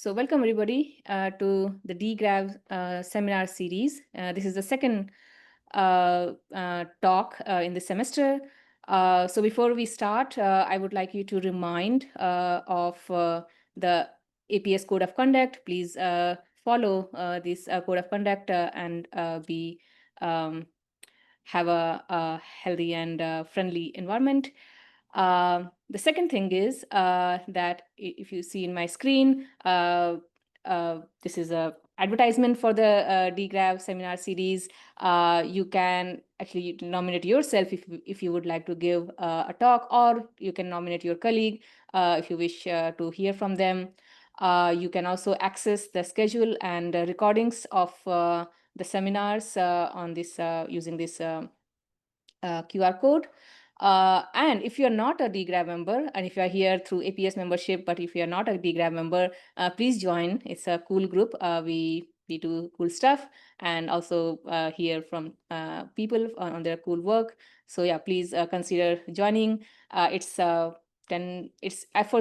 So welcome everybody to the DGRAV seminar series. This is the second talk in the semester. So before we start, I would like you to remind of the APS Code of Conduct. Please follow this Code of Conduct and have a healthy and friendly environment. The second thing is that if you see in my screen, this is a advertisement for the DGRAV seminar series. You can actually nominate yourself if you would like to give a talk, or you can nominate your colleague if you wish to hear from them. You can also access the schedule and recordings of the seminars on this using this QR code. And if you're not a DGRAV member, and if you're here through APS membership, but if you're not a DGRAV member, please join. It's a cool group. We do cool stuff and also hear from people on their cool work. So yeah, please consider joining. It's for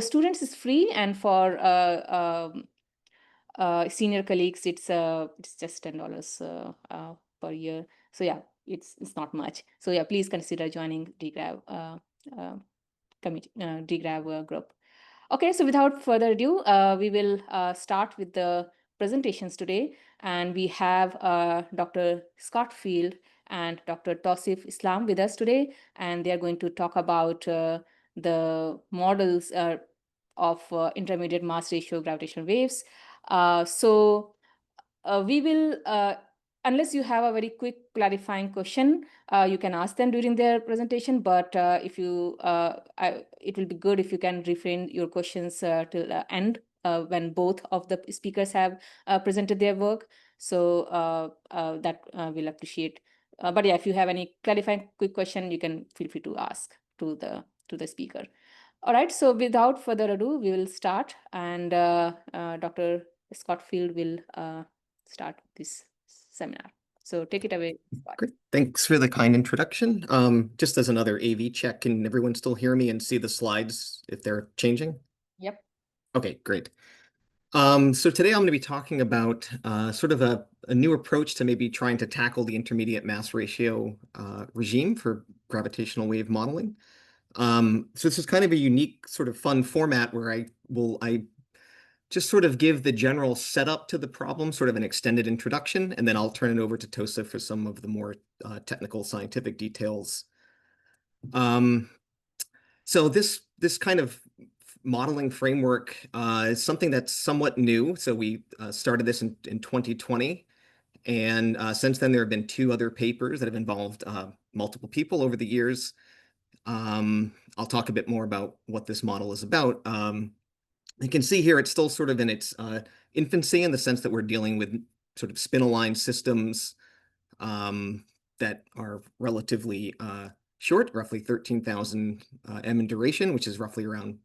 students it's free, and for senior colleagues it's just $10 per year. So yeah, it's not much. So yeah, please consider joining DGRAV committee, DGRAV group. Okay, so without further ado, we will start with the presentations today, and we have Dr. Scott Field and Dr. Tousif Islam with us today, and they are going to talk about the models of intermediate mass ratio gravitational waves. We will, unless you have a very quick clarifying question, you can ask them during their presentation, but if you, it will be good if you can refrain your questions till the end when both of the speakers have presented their work. So that we'll appreciate. But yeah, if you have any clarifying quick question, you can feel free to ask to the speaker. All right, so without further ado, we will start, and Dr. Scott Field will start this seminar. So take it away, Scott. Great. Thanks for the kind introduction. Just as another AV check, can everyone still hear me and see the slides if they're changing? Yep. Okay, great. So today I'm going to be talking about sort of a new approach to maybe trying to tackle the intermediate mass ratio regime for gravitational wave modeling. So this is kind of a unique sort of fun format where I just sort of give the general setup to the problem, sort of an extended introduction, and then I'll turn it over to Tousif for some of the more technical scientific details. So this kind of modeling framework is something that's somewhat new. So we started this in 2020, and since then there have been two other papers that have involved multiple people over the years. I'll talk a bit more about what this model is about. You can see here it's still sort of in its infancy, in the sense that we're dealing with sort of spin-aligned systems that are relatively short, roughly 13,000 m in duration, which is roughly around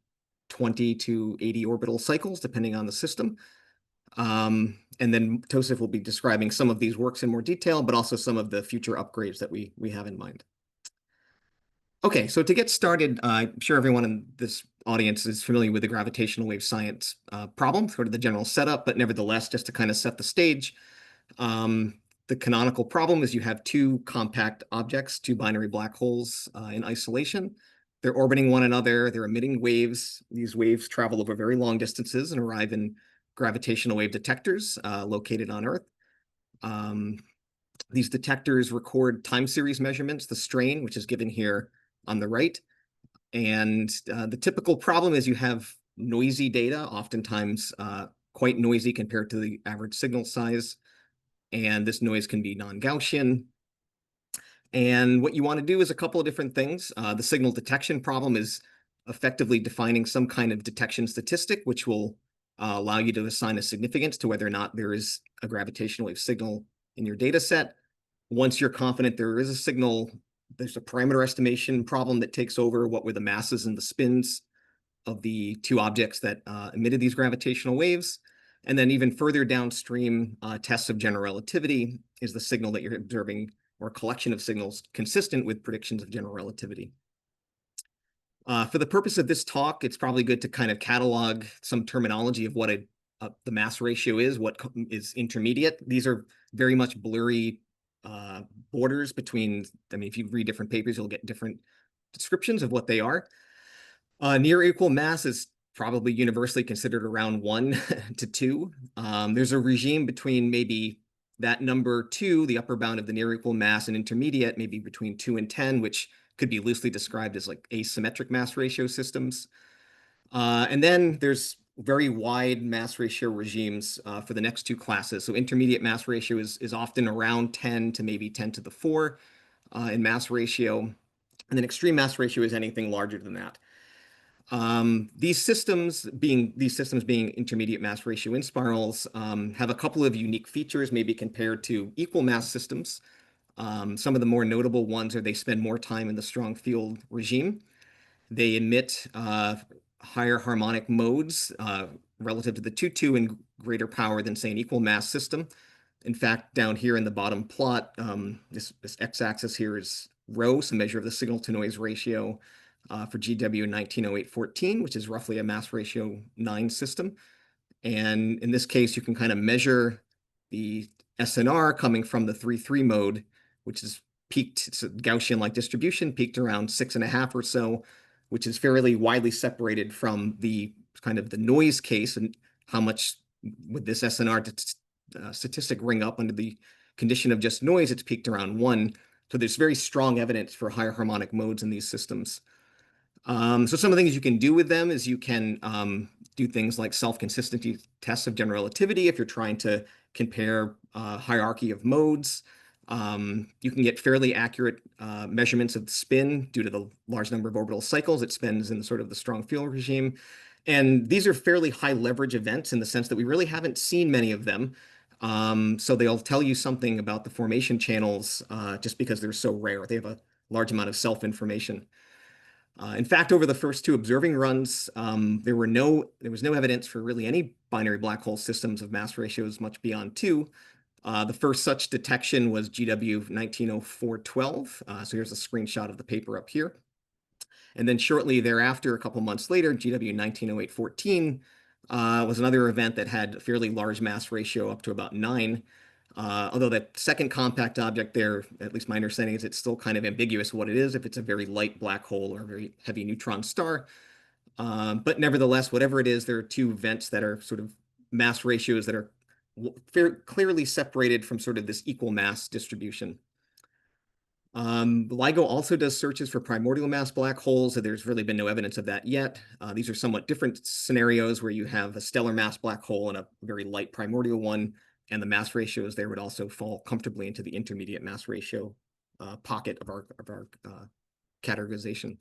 20 to 80 orbital cycles, depending on the system. And then Tousif will be describing some of these works in more detail, but also some of the future upgrades that we have in mind. Okay, so to get started, I'm sure everyone in this audience is familiar with the gravitational wave science problem, sort of the general setup, but nevertheless, just to kind of set the stage, the canonical problem is you have two compact objects, two binary black holes in isolation. They're orbiting one another, they're emitting waves. These waves travel over very long distances and arrive in gravitational wave detectors located on Earth. These detectors record time series measurements, the strain, which is given here on the right. And the typical problem is you have noisy data, oftentimes quite noisy compared to the average signal size. And this noise can be non-Gaussian. And what you want to do is a couple of different things. The signal detection problem is effectively defining some kind of detection statistic, which will allow you to assign a significance to whether or not there is a gravitational wave signal in your data set. Once you're confident there is a signal, there's a parameter estimation problem that takes over. What were the masses and the spins of the two objects that emitted these gravitational waves? And then even further downstream, tests of general relativity. Is the signal that you're observing, or a collection of signals, consistent with predictions of general relativity? For the purpose of this talk, it's probably good to kind of catalog some terminology of what a the mass ratio is, what is intermediate. These are very much blurry borders between, I mean, if you read different papers, you'll get different descriptions of what they are. Near equal mass is probably universally considered around 1 to 2. There's a regime between maybe that number 2, the upper bound of the near equal mass, and intermediate, maybe between 2 and 10, which could be loosely described as like asymmetric mass ratio systems. And then there's very wide mass ratio regimes for the next two classes. So intermediate mass ratio is often around 10 to maybe 10 to the 4 in mass ratio. And then extreme mass ratio is anything larger than that. These systems being intermediate mass ratio inspirals have a couple of unique features, maybe compared to equal mass systems. Some of the more notable ones are they spend more time in the strong field regime. They emit higher harmonic modes relative to the 2-2 and greater power than, say, an equal mass system. In fact, down here in the bottom plot, this x-axis here is rho, so measure of the signal-to-noise ratio for GW 190814, which is roughly a mass ratio 9 system. And in this case, you can kind of measure the SNR coming from the 3-3 mode, which is peaked, it's a Gaussian-like distribution, peaked around 6.5 or so, which is fairly widely separated from the kind of the noise case and how much would this SNR statistic ring up under the condition of just noise. It's peaked around 1. So there's very strong evidence for higher harmonic modes in these systems. So some of the things you can do with them is you can do things like self-consistency tests of general relativity if you're trying to compare hierarchy of modes. You can get fairly accurate measurements of spin due to the large number of orbital cycles it spends in sort of the strong field regime. And these are fairly high leverage events in the sense that we really haven't seen many of them. So they'll tell you something about the formation channels just because they're so rare. They have a large amount of self-information. In fact, over the first two observing runs, there was no evidence for really any binary black hole systems of mass ratios much beyond 2. The first such detection was GW 190412. So here's a screenshot of the paper up here. And then shortly thereafter, a couple months later, GW 190814 was another event that had a fairly large mass ratio up to about 9. Although that second compact object there, at least my understanding is it's still kind of ambiguous what it is, if it's a very light black hole or a very heavy neutron star. But nevertheless, whatever it is, there are two events that are sort of mass ratios that are clearly separated from sort of this equal mass distribution. LIGO also does searches for primordial mass black holes. So there's really been no evidence of that yet. These are somewhat different scenarios where you have a stellar mass black hole and a very light primordial one, and the mass ratios there would also fall comfortably into the intermediate mass ratio pocket of our categorization.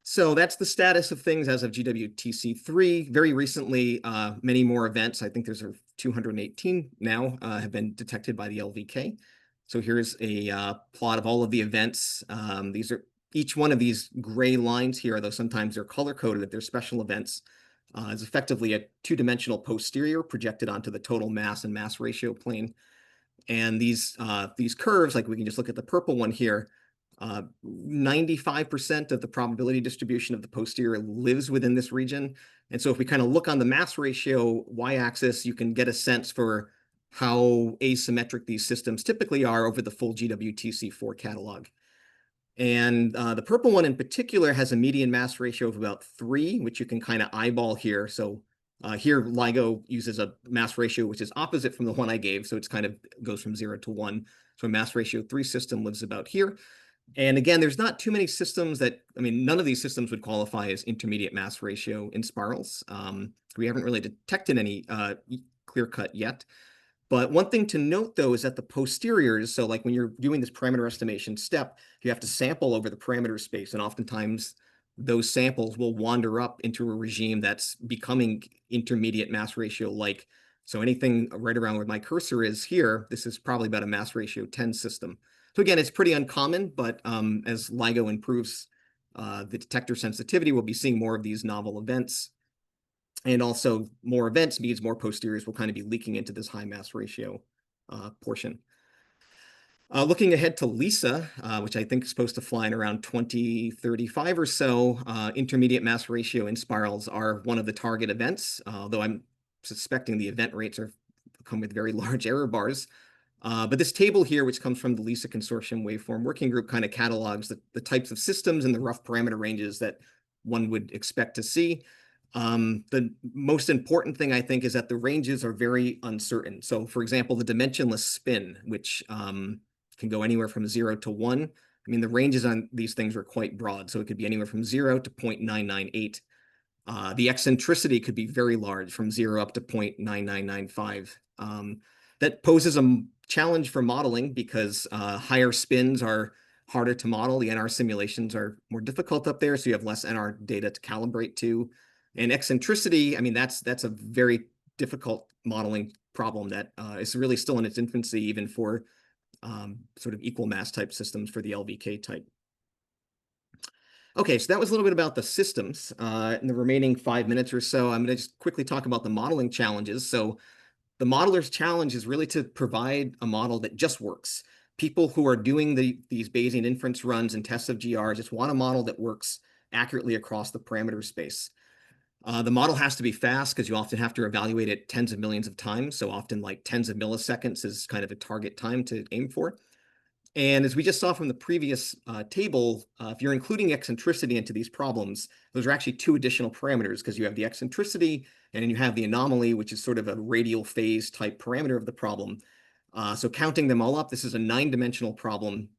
So that's the status of things as of GWTC3. Very recently, many more events, I think there's 218 now, have been detected by the LVK. So here's a plot of all of the events. Each one of these gray lines here, though sometimes they're color-coded, they're special events, is effectively a two-dimensional posterior projected onto the total mass and mass ratio plane. And these curves, like we can just look at the purple one here, 95% of the probability distribution of the posterior lives within this region. And so if we kind of look on the mass ratio y-axis, you can get a sense for how asymmetric these systems typically are over the full GWTC4 catalog. And the purple one in particular has a median mass ratio of about 3, which you can kind of eyeball here. So here LIGO uses a mass ratio which is opposite from the one I gave. So it's kind of goes from 0 to 1. So a mass ratio 3 system lives about here. And again, there's not too many systems that, I mean, none of these systems would qualify as intermediate mass ratio inspirals. We haven't really detected any clear cut yet. But one thing to note, though, is that the posteriors, so like when you're doing this parameter estimation step, you have to sample over the parameter space. And oftentimes those samples will wander up into a regime that's becoming intermediate mass ratio like. So anything right around where my cursor is here, this is probably about a mass ratio 10 system. So again, it's pretty uncommon, but as LIGO improves the detector sensitivity, we'll be seeing more of these novel events. And also more events means more posteriors will kind of be leaking into this high mass ratio portion. Looking ahead to LISA, which I think is supposed to fly in around 2035 or so, intermediate mass ratio in spirals are one of the target events, although I'm suspecting the event rates come with very large error bars. But this table here, which comes from the LISA Consortium Waveform Working Group, kind of catalogs the types of systems and the rough parameter ranges that one would expect to see. The most important thing, I think, is that the ranges are very uncertain. So, for example, the dimensionless spin, which can go anywhere from 0 to 1. I mean, the ranges on these things are quite broad, so it could be anywhere from 0 to 0.998. The eccentricity could be very large, from 0 up to 0.9995. That poses a challenge for modeling because higher spins are harder to model. The NR simulations are more difficult up there, so you have less NR data to calibrate to. And eccentricity, I mean, that's a very difficult modeling problem that is really still in its infancy, even for sort of equal mass type systems for the LVK type. Okay, so that was a little bit about the systems. In the remaining 5 minutes or so, I'm going to just quickly talk about the modeling challenges. So the modeler's challenge is really to provide a model that just works. People who are doing these Bayesian inference runs and tests of GR just want a model that works accurately across the parameter space. The model has to be fast because you often have to evaluate it tens of millions of times. So often like tens of milliseconds is kind of a target time to aim for. And as we just saw from the previous table, if you're including eccentricity into these problems, those are actually two additional parameters because you have the eccentricity and then you have the anomaly, which is sort of a radial phase type parameter of the problem. So counting them all up, this is a 9-dimensional problem.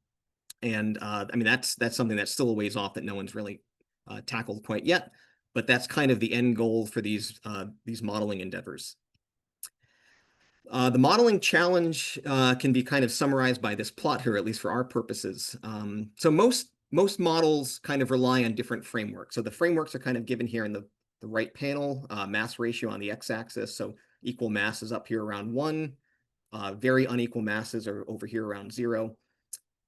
And I mean, that's something that's still a ways off that no one's really tackled quite yet. But that's kind of the end goal for these modeling endeavors. The modeling challenge can be kind of summarized by this plot here, at least for our purposes. So most models kind of rely on different frameworks. So the frameworks are kind of given here in the right panel, mass ratio on the x-axis. So equal mass is up here around 1. Very unequal masses are over here around 0.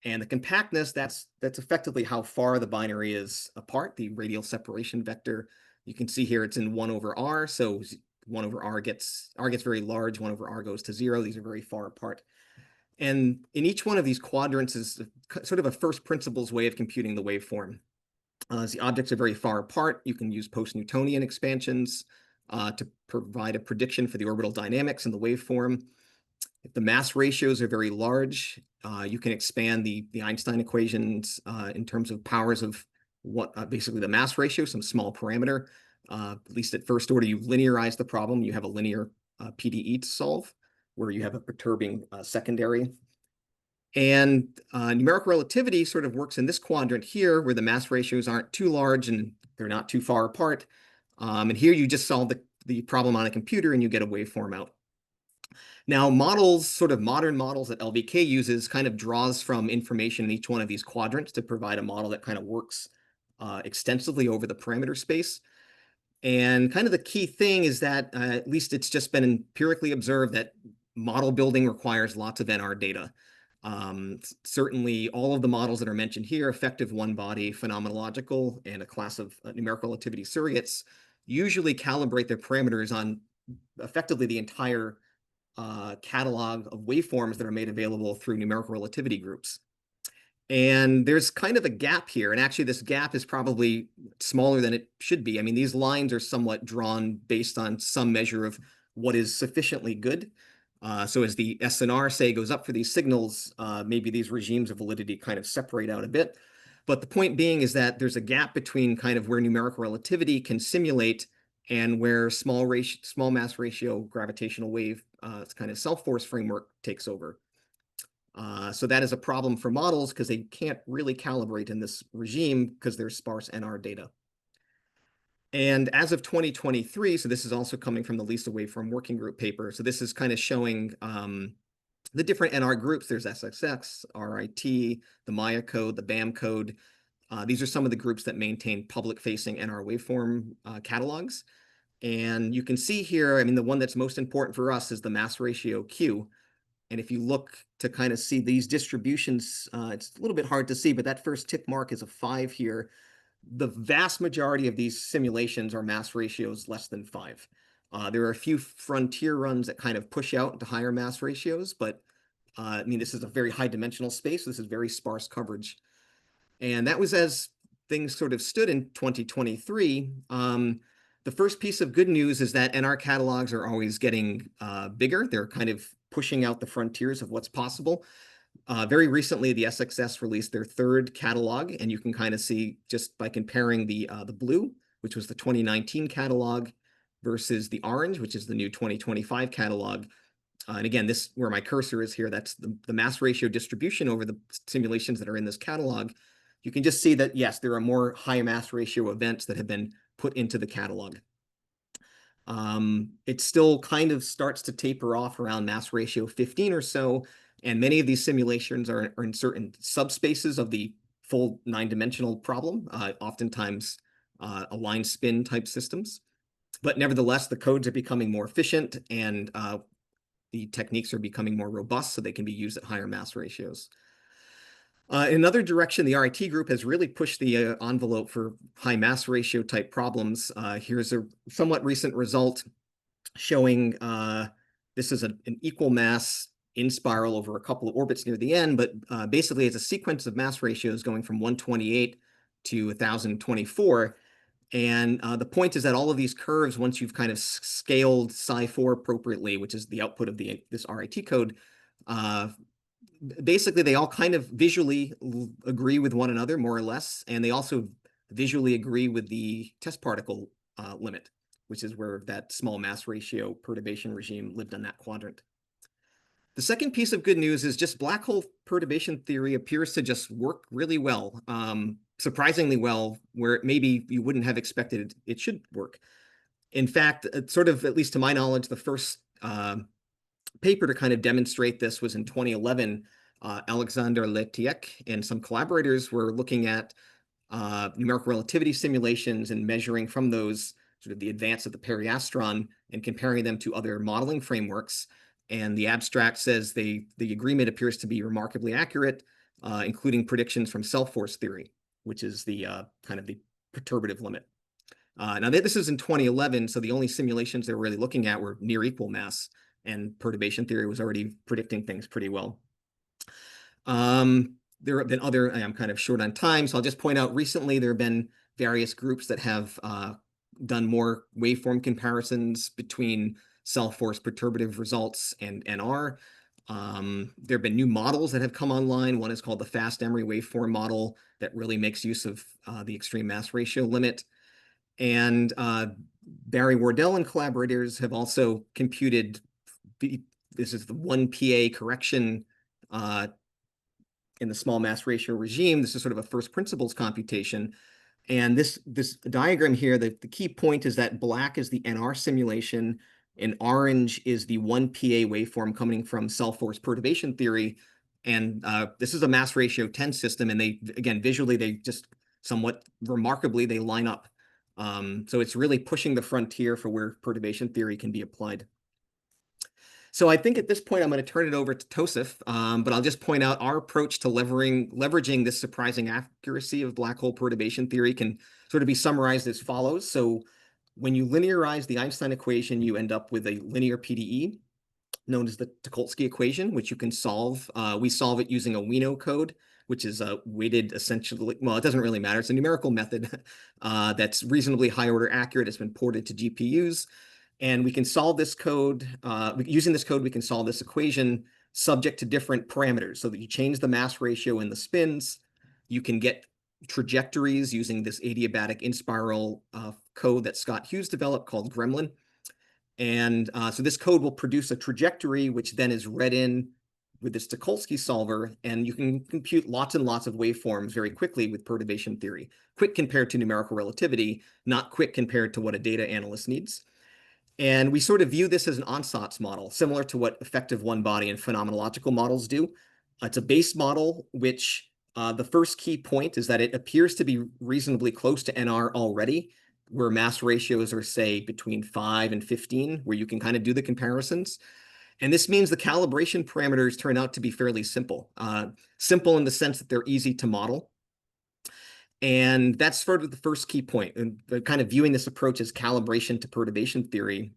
And the compactness, that's effectively how far the binary is apart, the radial separation vector. You can see here it's in 1 over r. So 1 over r gets very large, 1 over r goes to 0. These are very far apart. And in each one of these quadrants is sort of a first principles way of computing the waveform. As the objects are very far apart, you can use post-Newtonian expansions to provide a prediction for the orbital dynamics in the waveform. If the mass ratios are very large, you can expand the Einstein equations in terms of powers of what basically the mass ratio, some small parameter. At least at first order, you linearize the problem. You have a linear PDE to solve, where you have a perturbing secondary. And numerical relativity sort of works in this quadrant here, where the mass ratios aren't too large and they're not too far apart. And here you just solve the problem on a computer and you get a waveform out. Now, models, sort of modern models that LVK uses, kind of draws from information in each one of these quadrants to provide a model that kind of works extensively over the parameter space. And kind of the key thing is that, at least it's just been empirically observed, that model building requires lots of NR data. Certainly, all of the models that are mentioned here, effective one-body, phenomenological, and a class of numerical relativity surrogates, usually calibrate their parameters on effectively the entire catalog of waveforms that are made available through numerical relativity groups. And there's kind of a gap here. And actually, this gap is probably smaller than it should be. I mean, these lines are somewhat drawn based on some measure of what is sufficiently good. So as the SNR, say, goes up for these signals, maybe these regimes of validity kind of separate out a bit. But the point being is that there's a gap between kind of where numerical relativity can simulate and where small mass ratio gravitational wave kind of self-force framework takes over. So that is a problem for models because they can't really calibrate in this regime because there's sparse NR data. And as of 2023, so this is also coming from the LISA Waveform Working Group paper. So this is kind of showing the different NR groups. There's SXX, RIT, the Maya code, the BAM code. These are some of the groups that maintain public-facing NR waveform catalogs. And you can see here, I mean, the one that's most important for us is the mass ratio Q. And if you look to kind of see these distributions, it's a little bit hard to see, but that first tick mark is a 5 here. The vast majority of these simulations are mass ratios less than 5. There are a few frontier runs that kind of push out into higher mass ratios, but I mean, this is a very high dimensional space. This is very sparse coverage. And that was as things sort of stood in 2023. The first piece of good news is that NR catalogs are always getting bigger. They're kind of pushing out the frontiers of what's possible. Very recently, the SXS released their third catalog, and you can kind of see just by comparing the blue, which was the 2019 catalog, versus the orange, which is the new 2025 catalog. And again, this where my cursor is here, that's the mass ratio distribution over the simulations that are in this catalog. You can just see that, yes, there are more high mass ratio events that have been put into the catalog. It still kind of starts to taper off around mass ratio 15 or so, and many of these simulations are in certain subspaces of the full 9-dimensional problem, oftentimes aligned spin type systems. But nevertheless, the codes are becoming more efficient, and the techniques are becoming more robust, so they can be used at higher mass ratios. In another direction, the RIT group has really pushed the envelope for high mass ratio type problems. Here's a somewhat recent result showing this is an equal mass in spiral over a couple of orbits near the end, but basically it's a sequence of mass ratios going from 128 to 1024. And the point is that all of these curves, once you've kind of scaled psi4 appropriately, which is the output of this RIT code, basically they all kind of visually agree with one another, more or less, and they also visually agree with the test particle limit, which is where that small mass ratio perturbation regime lived on that quadrant. The second piece of good news is just black hole perturbation theory appears to just work really well, surprisingly well, where maybe you wouldn't have expected it should work. In fact, sort of, at least to my knowledge, the first paper to kind of demonstrate this was in 2011. Alexander Letiek and some collaborators were looking at numerical relativity simulations and measuring from those sort of the advance of the periastron and comparing them to other modeling frameworks. And the abstract says the agreement appears to be remarkably accurate, including predictions from self-force theory, which is the kind of the perturbative limit. Now this is in 2011, so the only simulations they were really looking at were near equal mass, and perturbation theory was already predicting things pretty well. There have been other, I'm kind of short on time, so I'll just point out recently there have been various groups that have done more waveform comparisons between self-force perturbative results and NR. There have been new models that have come online. One is called the fast Emery waveform model that really makes use of the extreme mass ratio limit. And Barry Wardell and collaborators have also computed, this is the 1 PA correction in the small mass ratio regime. This is sort of a first principles computation. And this diagram here, the key point is that black is the NR simulation and orange is the 1 PA waveform coming from self-force perturbation theory. And this is a mass ratio 10 system. And they, again, visually, they just somewhat remarkably, they line up. So it's really pushing the frontier for where perturbation theory can be applied. So I think at this point, I'm going to turn it over to Tousif, but I'll just point out our approach to leveraging this surprising accuracy of black hole perturbation theory can sort of be summarized as follows. So when you linearize the Einstein equation, you end up with a linear PDE known as the Tucholsky equation, which you can solve. We solve it using a Wino code, which is a weighted essentially, well, it doesn't really matter. It's a numerical method that's reasonably high order accurate. It's been ported to GPUs. And we can solve this code, using this code, we can solve this equation subject to different parameters so that you change the mass ratio in the spins. You can get trajectories using this adiabatic in-spiral code that Scott Hughes developed called Gremlin. And so this code will produce a trajectory, which then is read in with this Tucholsky solver, and you can compute lots and lots of waveforms very quickly with perturbation theory. Quick compared to numerical relativity, not quick compared to what a data analyst needs. And we sort of view this as an ansatz model, similar to what effective one-body and phenomenological models do. It's a base model, which the first key point is that it appears to be reasonably close to NR already, where mass ratios are, say, between 5 and 15, where you can kind of do the comparisons. And this means the calibration parameters turn out to be fairly simple. Simple in the sense that they're easy to model. And that's sort of the first key point, and kind of viewing this approach as calibration to perturbation theory.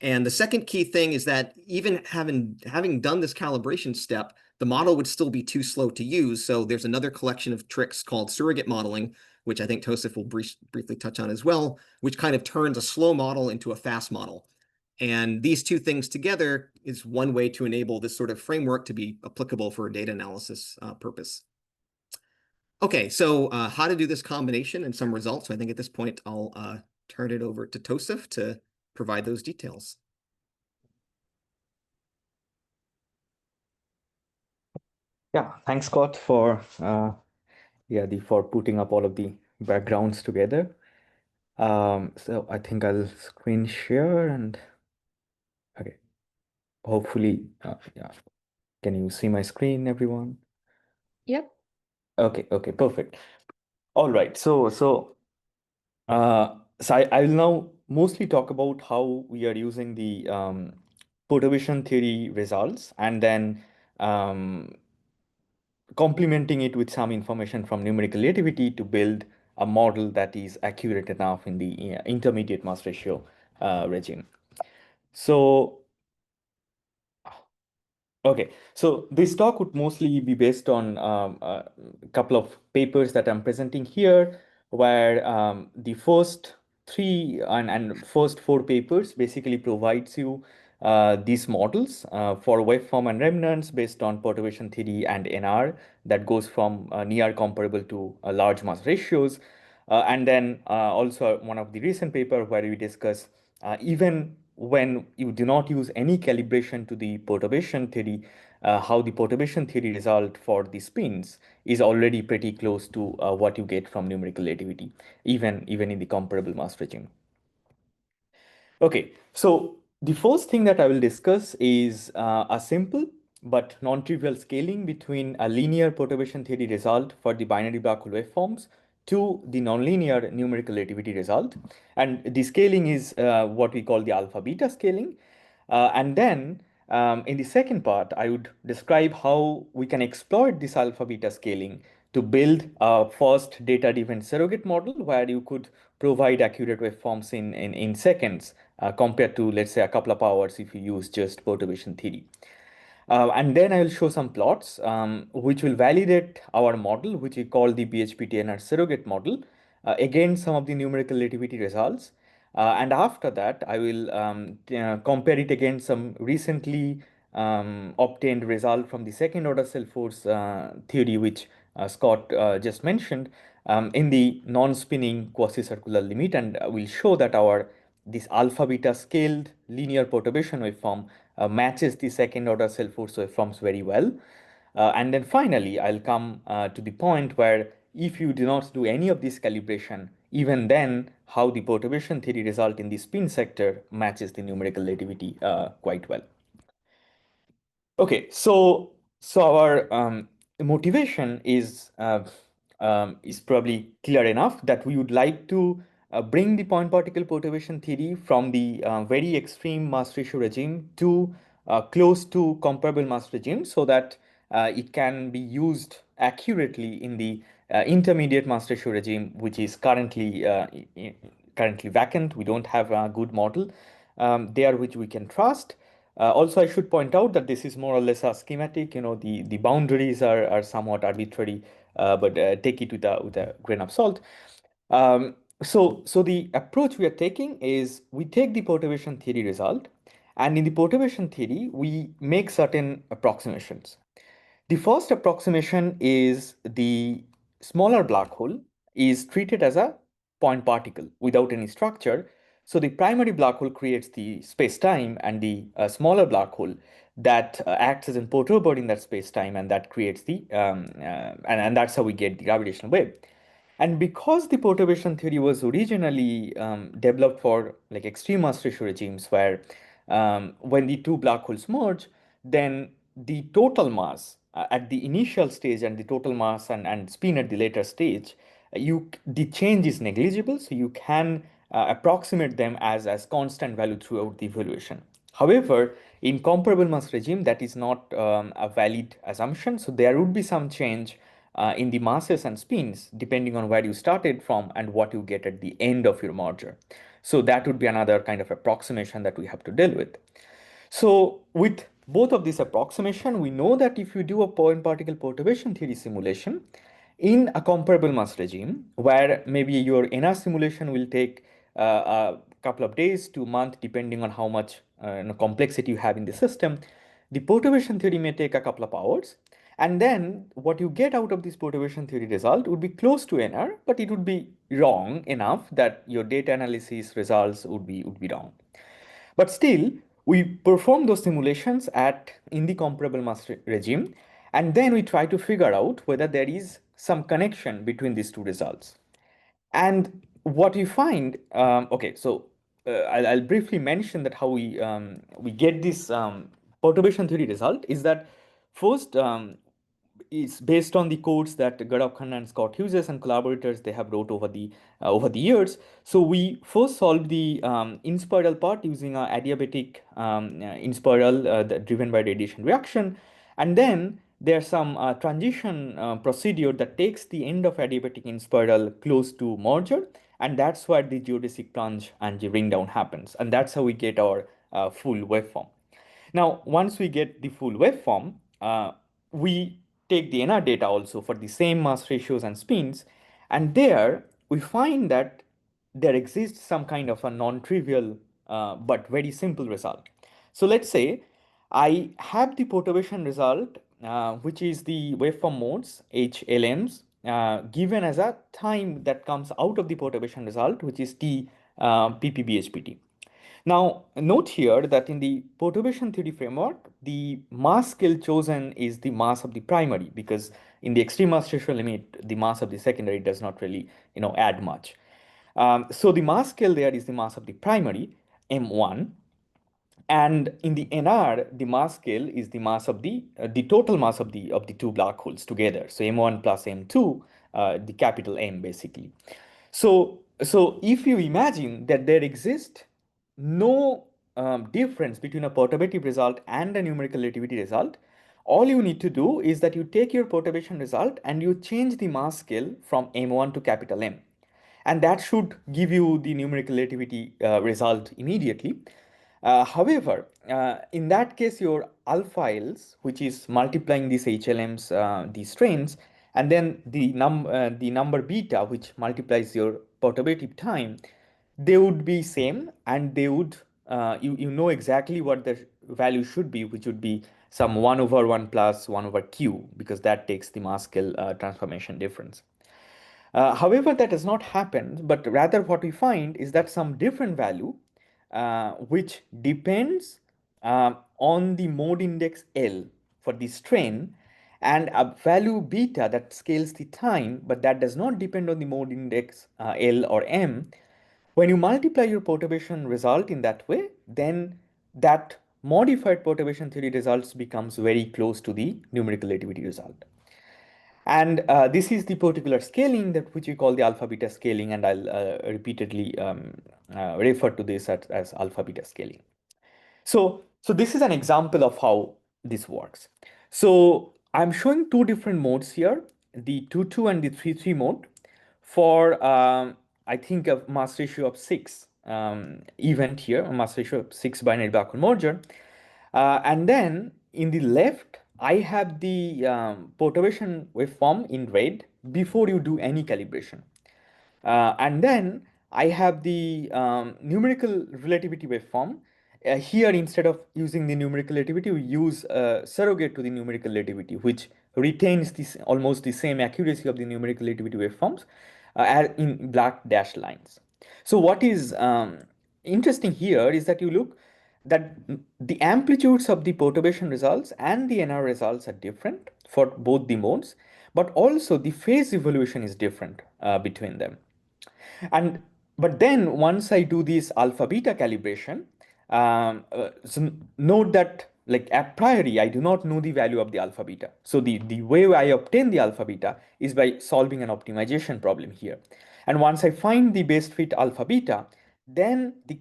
And the second key thing is that even having done this calibration step, the model would still be too slow to use. So there's another collection of tricks called surrogate modeling, which I think Tousif will briefly touch on as well, which kind of turns a slow model into a fast model. And these two things together is one way to enable this sort of framework to be applicable for a data analysis purpose. Okay, so how to do this combination and some results. So I think at this point, I'll turn it over to Tousif to provide those details. Yeah, thanks, Scott, for for putting up all of the backgrounds together. So I think I'll screen share and okay, hopefully, yeah. Can you see my screen, everyone? Yep. Okay, perfect. All right, I will now mostly talk about how we are using the perturbation theory results and then complementing it with some information from numerical relativity to build a model that is accurate enough in the intermediate mass ratio regime. So, okay, so this talk would mostly be based on a couple of papers that I'm presenting here, where the first three and first four papers basically provides you these models for waveform and remnants based on perturbation theory and NR that goes from near comparable to large mass ratios. And then also one of the recent paper where we discuss even when you do not use any calibration to the perturbation theory, how the perturbation theory result for the spins is already pretty close to what you get from numerical relativity, even in the comparable mass regime. Okay, so the first thing that I will discuss is a simple but non-trivial scaling between a linear perturbation theory result for the binary black hole waveforms to the nonlinear numerical relativity result. And the scaling is what we call the alpha beta scaling. And then in the second part, I would describe how we can exploit this alpha beta scaling to build a first data-driven surrogate model where you could provide accurate waveforms in seconds compared to, let's say, a couple of hours if you use just perturbation theory. And then I will show some plots which will validate our model, which we call the BHP-TNR surrogate model, against some of the numerical relativity results. And after that, I will compare it against some recently obtained result from the second order cell force theory, which Scott just mentioned, in the non-spinning quasi-circular limit. And we'll show that this alpha beta scaled linear perturbation waveform matches the second order cell force waveforms very well. And then finally, I'll come to the point where if you do not do any of this calibration, even then how the perturbation theory result in the spin sector matches the numerical relativity quite well. Okay, so our motivation is probably clear enough that we would like to bring the point particle perturbation theory from the very extreme mass ratio regime to close to comparable mass regime, so that it can be used accurately in the intermediate mass ratio regime, which is currently vacant. We don't have a good model there which we can trust. Also, I should point out that this is more or less a schematic. You know, the boundaries are somewhat arbitrary, but take it with a grain of salt. So the approach we are taking is we take the perturbation theory result, and in the perturbation theory, we make certain approximations. The first approximation is the smaller black hole is treated as a point particle without any structure. So the primary black hole creates the space-time, and the smaller black hole that acts as a perturber in that space-time, and that creates the and that's how we get the gravitational wave. And because the perturbation theory was originally developed for like extreme mass ratio regimes where when the two black holes merge, then the total mass at the initial stage and the total mass and spin at the later stage, the change is negligible, so you can approximate them as constant value throughout the evaluation. However, in comparable mass regime, that is not a valid assumption, so there would be some change in the masses and spins depending on where you started from and what you get at the end of your merger. So that would be another kind of approximation that we have to deal with. So with both of these approximation, we know that if you do a point particle perturbation theory simulation in a comparable mass regime, where maybe your NR simulation will take a couple of days to a month, depending on how much complexity you have in the system, the perturbation theory may take a couple of hours. And then what you get out of this perturbation theory result would be close to NR, but it would be wrong enough that your data analysis results would be wrong. But still, we perform those simulations in the comparable mass regime, and then we try to figure out whether there is some connection between these two results. And what we find, okay, so I'll briefly mention that how we get this perturbation theory result is that first, is based on the codes that Gaurav Khanna and Scott Hughes and collaborators they have wrote over the years. So we first solved the in-spiral part using a adiabatic in-spiral driven by radiation reaction, and then there's some transition procedure that takes the end of adiabatic in-spiral close to merger, and that's where the geodesic plunge and the ring down happens, and that's how we get our full waveform. Now, once we get the full waveform, we take the NR data also for the same mass ratios and spins, and there we find that there exists some kind of a non-trivial but very simple result. So let's say I have the perturbation result, which is the waveform modes, HLMs, given as a time that comes out of the perturbation result, which is T ppbhpt. Now, note here that in the perturbation theory framework, the mass scale chosen is the mass of the primary, because in the extreme mass ratio limit, the mass of the secondary does not really, add much. So the mass scale there is the mass of the primary, M1, and in the NR, the mass scale is the mass of the total mass of the two black holes together. So M1 plus M2, the capital M basically. So if you imagine that there exists no difference between a perturbative result and a numerical relativity result, all you need to do is that you take your perturbation result and you change the mass scale from M1 to capital M. And that should give you the numerical relativity result immediately. However, in that case, your alpha Ls, which is multiplying these HLMs, these strains, and then the number beta, which multiplies your perturbative time, they would be same, and they would you know exactly what the value should be, which would be some 1 over 1 plus 1 over q, because that takes the mass scale transformation difference. However, that does not happen, but rather what we find is that some different value which depends on the mode index L for the strain, and a value beta that scales the time, but that does not depend on the mode index L or M. When you multiply your perturbation result in that way, then that modified perturbation theory results becomes very close to the numerical relativity result. And this is the particular scaling that which we call the alpha beta scaling, and I'll repeatedly refer to this as alpha beta scaling. So this is an example of how this works. So I'm showing two different modes here, the 2-2 and the 3-3 mode for I think a mass ratio of 6 event here, a mass ratio of 6 binary black hole merger. And then in the left, I have the perturbation waveform in red before you do any calibration. And then I have the numerical relativity waveform. Here, instead of using the numerical relativity, we use a surrogate to the numerical relativity, which retains this almost the same accuracy of the numerical relativity waveforms in black dashed lines. So what is interesting here is that you look that the amplitudes of the perturbation results and the NR results are different for both the modes, but also the phase evolution is different between them. But then once I do this alpha beta calibration, so note that like a priori, I do not know the value of the alpha beta. So the way I obtain the alpha beta is by solving an optimization problem here. And once I find the best fit alpha beta, then the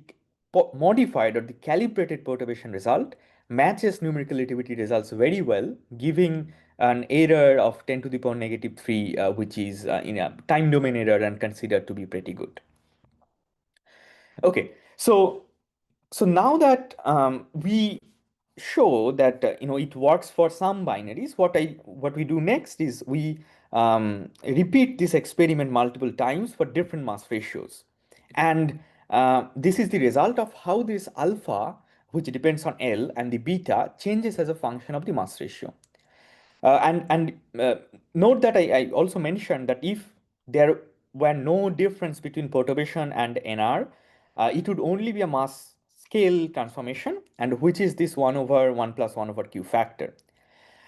modified or the calibrated perturbation result matches numerical relativity results very well, giving an error of 10 to the power negative 3, which is in a time domain error and considered to be pretty good. Okay, so now that we show that it works for some binaries, what we do next is we repeat this experiment multiple times for different mass ratios, and this is the result of how this alpha, which depends on L, and the beta changes as a function of the mass ratio. And note that I also mentioned that if there were no difference between perturbation and NR, it would only be a mass scale transformation, and which is this 1 over 1 plus 1 over q factor.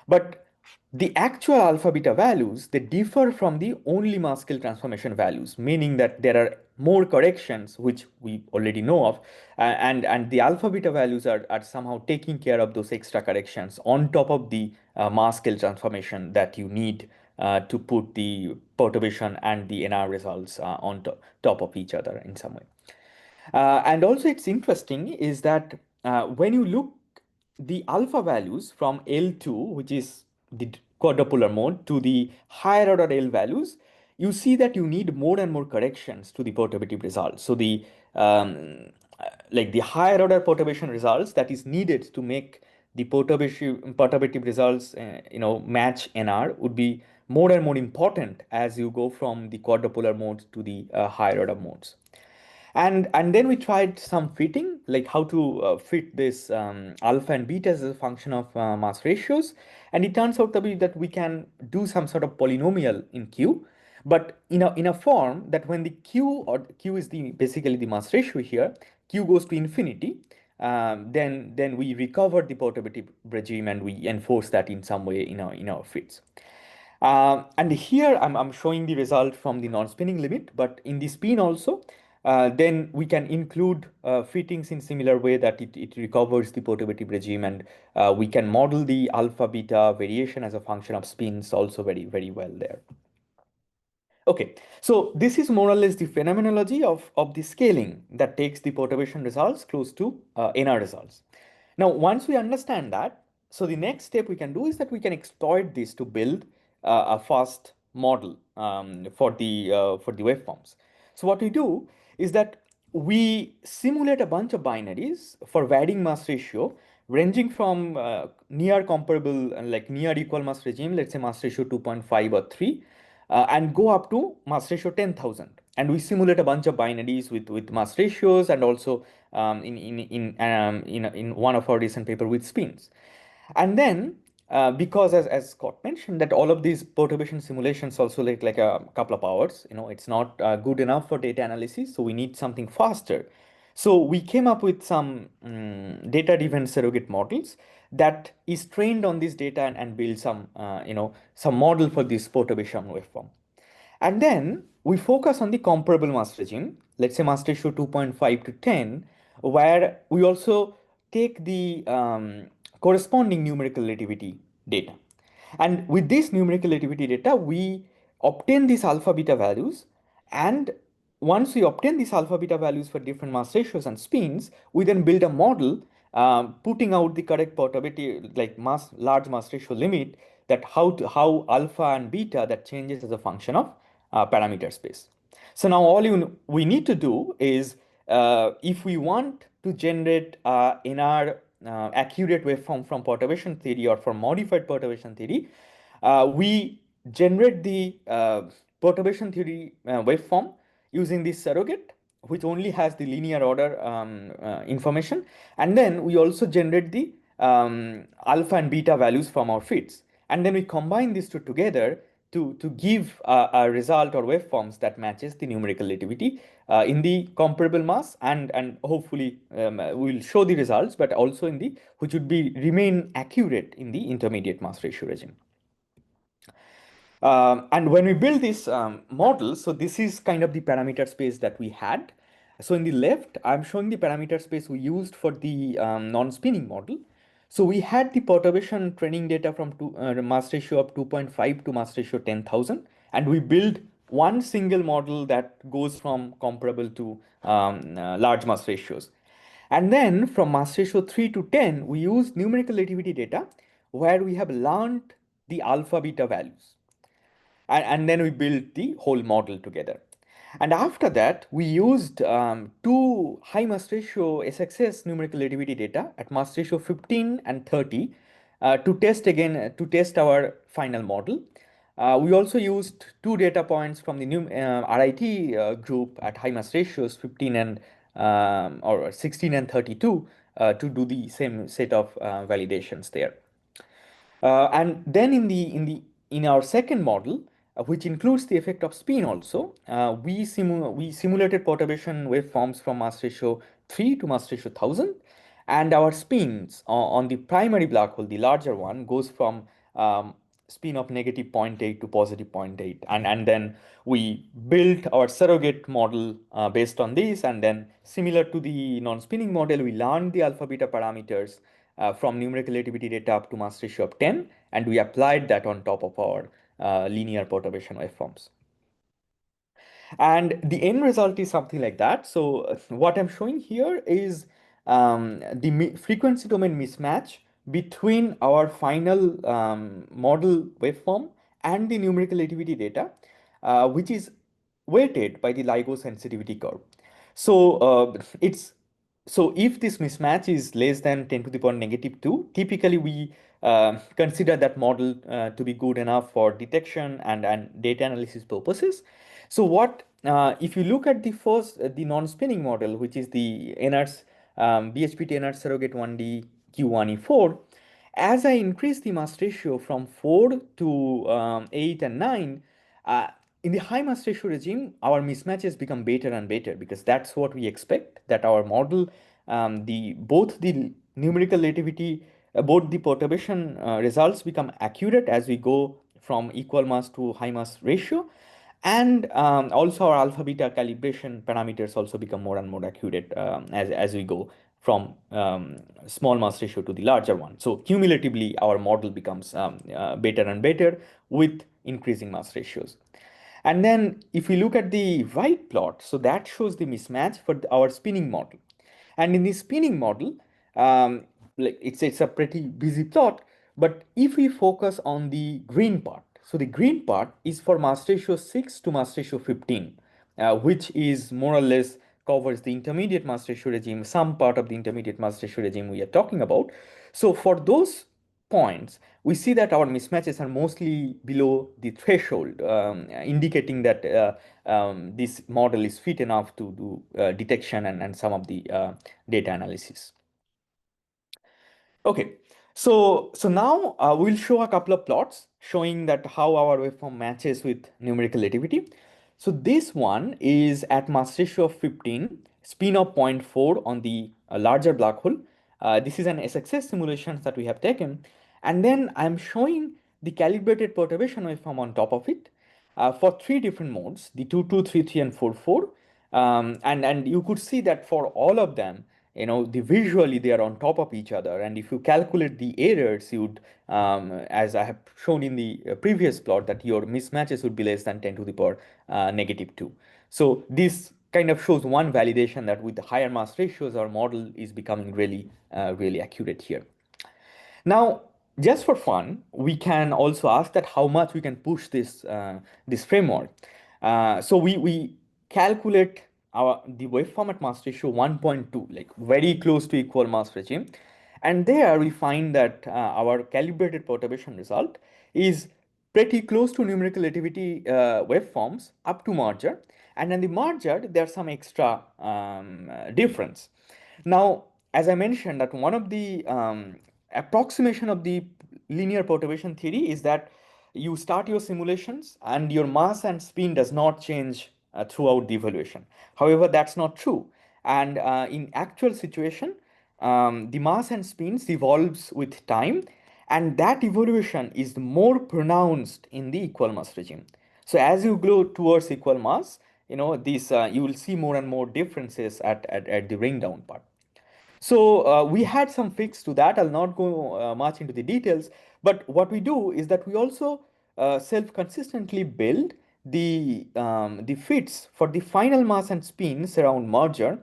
But the actual alpha beta values, they differ from the only mass scale transformation values, meaning that there are more corrections, which we already know of, and the alpha beta values are somehow taking care of those extra corrections on top of the mass scale transformation that you need to put the perturbation and the NR results on top of each other in some way. And also it's interesting is that when you look the alpha values from L2, which is the quadrupolar mode, to the higher order L values, you see that you need more and more corrections to the perturbative results. So the like the higher order perturbation results that is needed to make the perturbative results match NR would be more and more important as you go from the quadrupolar modes to the higher order modes. And then we tried some fitting, like how to fit this alpha and beta as a function of mass ratios. And it turns out to be that we can do some sort of polynomial in Q, but in a form that when the Q is basically the mass ratio here, Q goes to infinity, then we recover the perturbative regime and we enforce that in some way in our fits. And here I'm showing the result from the non-spinning limit, but in the spin also, then we can include fittings in similar way that it recovers the perturbative regime, and we can model the alpha beta variation as a function of spins also very, very well there. Okay, so this is more or less the phenomenology of the scaling that takes the perturbation results close to NR results. Now, once we understand that, so the next step we can do is that we can exploit this to build a fast model for the waveforms. So what we do is that we simulate a bunch of binaries for varying mass ratio ranging from near comparable, like near equal mass regime, let's say mass ratio 2.5 or 3, and go up to mass ratio 10,000. And we simulate a bunch of binaries with mass ratios, and also in one of our recent paper with spins. And then because as Scott mentioned, that all of these perturbation simulations also like a couple of hours, it's not good enough for data analysis, so we need something faster. So we came up with some data-driven surrogate models that is trained on this data and build some some model for this perturbation waveform. And then we focus on the comparable mass regime, let's say mass ratio 2.5 to 10, where we also take the corresponding numerical relativity data. And with this numerical relativity data, we obtain these alpha beta values. And once we obtain these alpha beta values for different mass ratios and spins, we then build a model putting out the correct perturbative, like large mass ratio limit, that how alpha and beta that changes as a function of parameter space. So now all we need to do is if we want to generate in our accurate waveform from perturbation theory or from modified perturbation theory, we generate the perturbation theory waveform using this surrogate, which only has the linear order information. And then we also generate the alpha and beta values from our fits. And then we combine these two together to give a result or waveforms that matches the numerical relativity in the comparable mass, and hopefully we'll show the results, but also in the which would be remain accurate in the intermediate mass ratio regime. And when we build this model, so this is kind of the parameter space that we had. So in the left, I'm showing the parameter space we used for the non-spinning model. So we had the perturbation training data from mass ratio of 2.5 to mass ratio 10,000. And we build one single model that goes from comparable to large mass ratios. And then from mass ratio 3 to 10, we use numerical relativity data where we have learned the alpha beta values. And then we build the whole model together. And after that, we used two high mass ratio SXS numerical relativity data at mass ratio 15 and 30 to test our final model. We also used two data points from the RIT group at high mass ratios 15 and or 16 and 32 to do the same set of validations there. And then in our second model, which includes the effect of spin also, we simulated perturbation waveforms from mass ratio 3 to mass ratio 1000, and our spins on the primary black hole, the larger one, goes from spin of negative 0.8 to positive 0.8, and then we built our surrogate model based on this, and then similar to the non-spinning model, we learned the alpha beta parameters from numerical relativity data up to mass ratio of 10, and we applied that on top of our linear perturbation waveforms. And the end result is something like that. So what I'm showing here is the frequency domain mismatch between our final model waveform and the numerical relativity data, which is weighted by the LIGO sensitivity curve. So if this mismatch is less than 10 to the power negative 2, typically we consider that model to be good enough for detection and data analysis purposes. So if you look at the first, the non-spinning model, which is the NR's BHPT NR surrogate 1D Q1E4, as I increase the mass ratio from 4 to 8 and 9, in the high mass ratio regime, our mismatches become better and better, because that's what we expect, that our model, both the numerical relativity, both the perturbation results become accurate as we go from equal mass to high mass ratio. And also our alpha beta calibration parameters also become more and more accurate as we go from small mass ratio to the larger one. So cumulatively, our model becomes better and better with increasing mass ratios. And then if we look at the right plot, so that shows the mismatch for our spinning model. And in the spinning model, like it's a pretty busy plot, but if we focus on the green part, so the green part is for mass ratio 6 to mass ratio 15, which is more or less covers the intermediate mass ratio regime, some part of the intermediate mass ratio regime we are talking about. So for those points, we see that our mismatches are mostly below the threshold, indicating that this model is fit enough to do detection and some of the data analysis. Okay, so now we'll show a couple of plots showing that how our waveform matches with numerical relativity. So this one is at mass ratio of 15, spin of 0.4 on the larger black hole. This is an SXS simulation that we have taken. And then I'm showing the calibrated perturbation waveform on top of it for three different modes, the 2, 2, 3, 3, and 4, 4. And you could see that for all of them, visually they are on top of each other. And if you calculate the errors, you'd, as I have shown in the previous plot, that your mismatches would be less than 10 to the power negative 2. So this kind of shows one validation that with the higher mass ratios, our model is becoming really, really accurate here. Now, just for fun, we can also ask that how much we can push this this framework. So we calculate the waveform at mass ratio 1.2, like very close to equal mass regime, and there we find that our calibrated perturbation result is pretty close to numerical relativity waveforms up to merger, and in the merger there's some extra difference. Now, as I mentioned, that one of the approximation of the linear perturbation theory is that you start your simulations and your mass and spin does not change throughout the evaluation. However, that's not true. And in actual situation, the mass and spins evolves with time, and that evolution is more pronounced in the equal mass regime. So as you go towards equal mass, this you will see more and more differences at the ring down part. So we had some fix to that. I'll not go much into the details, but what we do is that we also self-consistently build the fits for the final mass and spins around merger,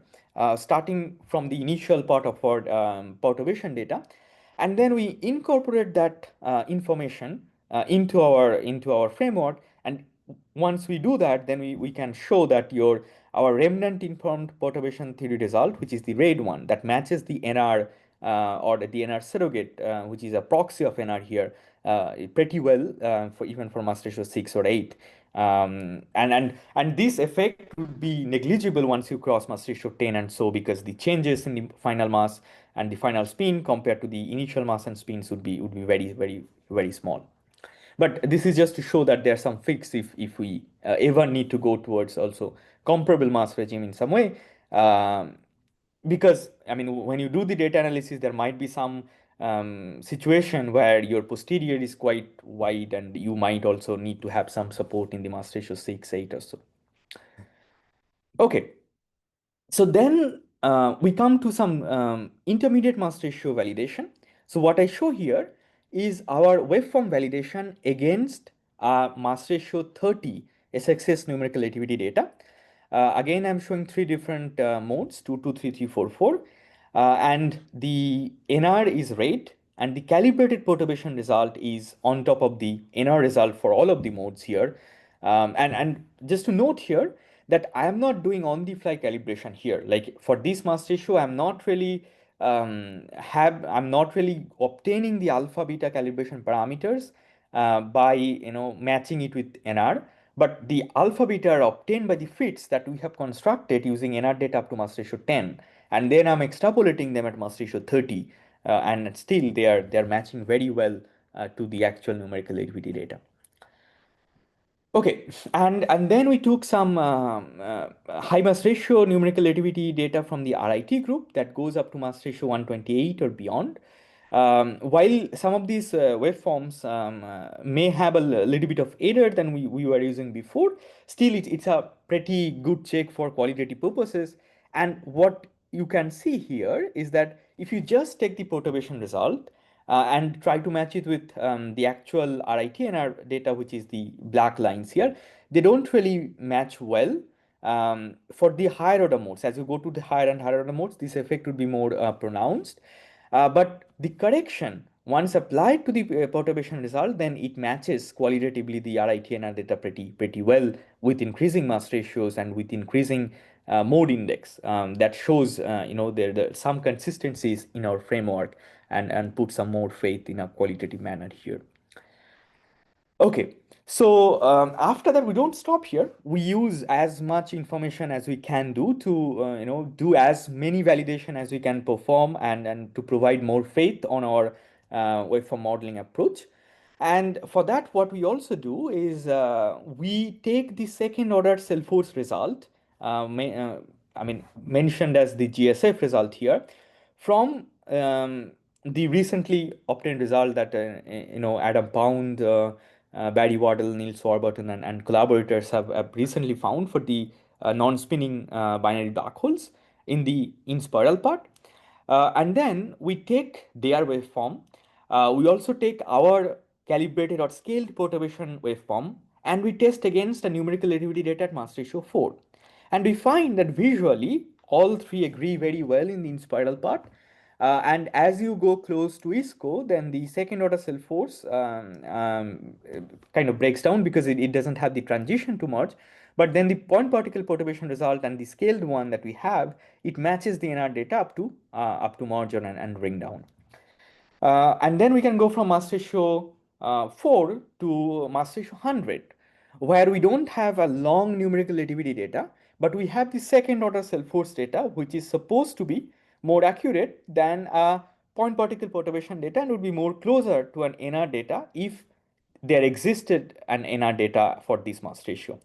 starting from the initial part of our perturbation data, and then we incorporate that information into our framework, and once we do that, then we can show that our remnant informed perturbation theory result, which is the red one, that matches the NR or the NR surrogate, which is a proxy of NR here, pretty well for even for mass ratio 6 or 8. And this effect would be negligible once you cross mass ratio 10 and so, because the changes in the final mass and the final spin compared to the initial mass and spins would be very, very, very small. But this is just to show that there's some fix if we ever need to go towards also comparable mass regime in some way. Because, I mean, when you do the data analysis, there might be some situation where your posterior is quite wide and you might also need to have some support in the mass ratio 6, 8 or so. Okay. So then we come to some intermediate mass ratio validation. So what I show here is our waveform validation against mass ratio 30 SXS numerical activity data. Again, I'm showing three different modes, 2, 2, 3, 3, 4, 4. And the NR is red, and the calibrated perturbation result is on top of the NR result for all of the modes here. And just to note here, that I am not doing on the fly calibration here. Like for this mass ratio, I'm not really obtaining the alpha beta calibration parameters by matching it with NR. But the alpha beta are obtained by the fits that we have constructed using NR data up to mass ratio 10, and then I'm extrapolating them at mass ratio 30, and still they are matching very well to the actual numerical activity data. Okay, and then we took some high mass ratio numerical activity data from the RIT group that goes up to mass ratio 128 or beyond. While some of these waveforms may have a little bit of error than we were using before, still it's a pretty good check for qualitative purposes. And what you can see here is that if you just take the perturbation result, and try to match it with the actual RITNR data, which is the black lines here, they don't really match well for the higher order modes. As you go to the higher and higher order modes, this effect would be more pronounced. But the correction, once applied to the perturbation result, then it matches qualitatively the RITNR data pretty well with increasing mass ratios and with increasing mode index. That shows there some consistencies in our framework and put some more faith in a qualitative manner here. Okay, so after that, we don't stop here. We use as much information as we can do to do as many validation as we can perform and to provide more faith on our waveform modeling approach. And for that, what we also do is we take the second order cell force result, mentioned as the GSF result here, from the recently obtained result that Adam Pound, Barry Waddell, Niels Warburton, and collaborators have recently found for the non-spinning binary black holes in the in-spiral part. And then we take their waveform. We also take our calibrated or scaled perturbation waveform, and we test against a numerical activity data at mass ratio 4. And we find that visually, all three agree very well in the in-spiral part. And as you go close to ISCO, then the second order cell force kind of breaks down because it doesn't have the transition to merge. But then the point particle perturbation result and the scaled one that we have, it matches the NR data up to merge and ring down. And then we can go from mass ratio 4 to mass ratio 100, where we don't have a long numerical activity data, but we have the second order cell force data, which is supposed to be more accurate than a point particle perturbation data and would be more closer to an NR data if there existed an NR data for this mass ratio.